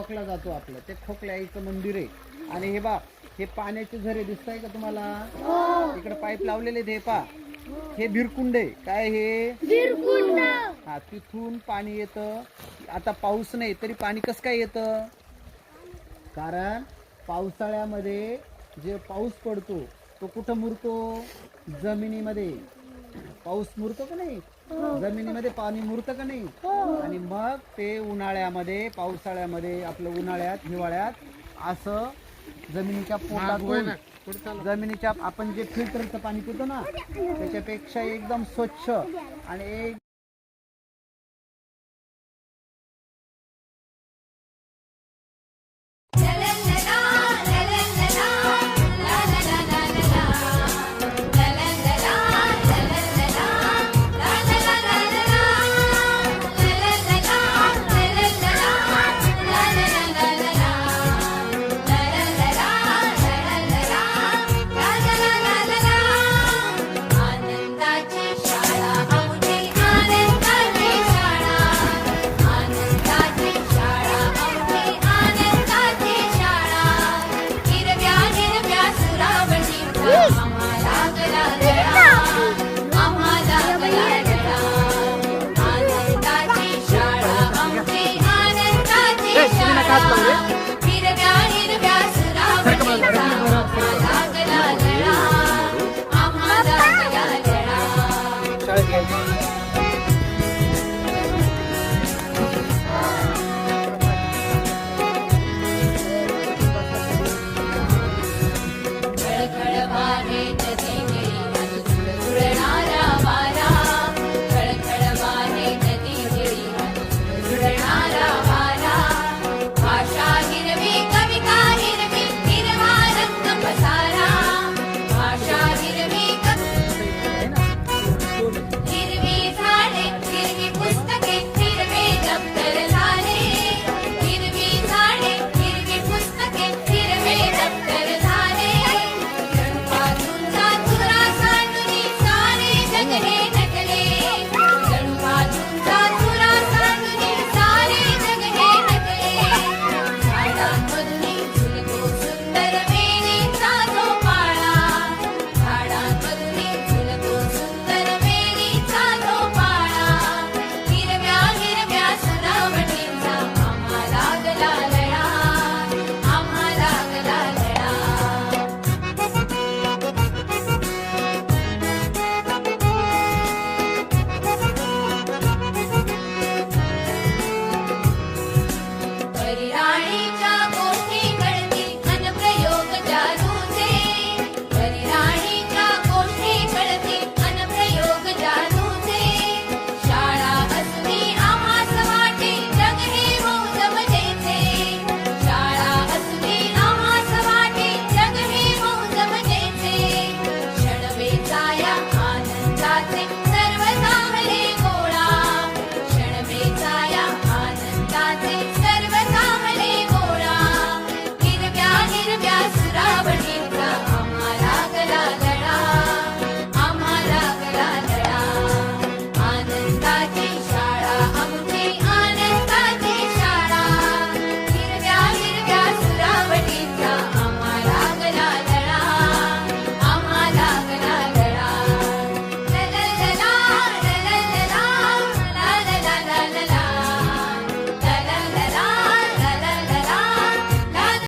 खोकला जातो आपलं, ते खोकल्याचं मंदिर आहे. आणि हे बा, हे पाण्याचे झरे दिसत आहे का तुम्हाला? इकडे पाईप लावलेले ते पा, हे भिरकुंड आहे. काय हे? भिरकुंड. हा, तिथून पाणी येतं. आता पाऊस नाही तरी पाणी कसं काय येतं? कारण पावसाळ्यामध्ये जे पाऊस पडतो तो कुठं मुरतो? जमिनीमध्ये. पाऊस मुरतो का नाही? जमिनीमध्ये पाणी मुरतं का नाही? आणि मग ते उन्हाळ्यामध्ये, पावसाळ्यामध्ये, आपलं उन्हाळ्यात, हिवाळ्यात असं जमिनीच्या पोटातून, जमिनीच्या आपण जे फिल्टरचं पाणी पितो ना, त्याच्यापेक्षा एकदम स्वच्छ आणि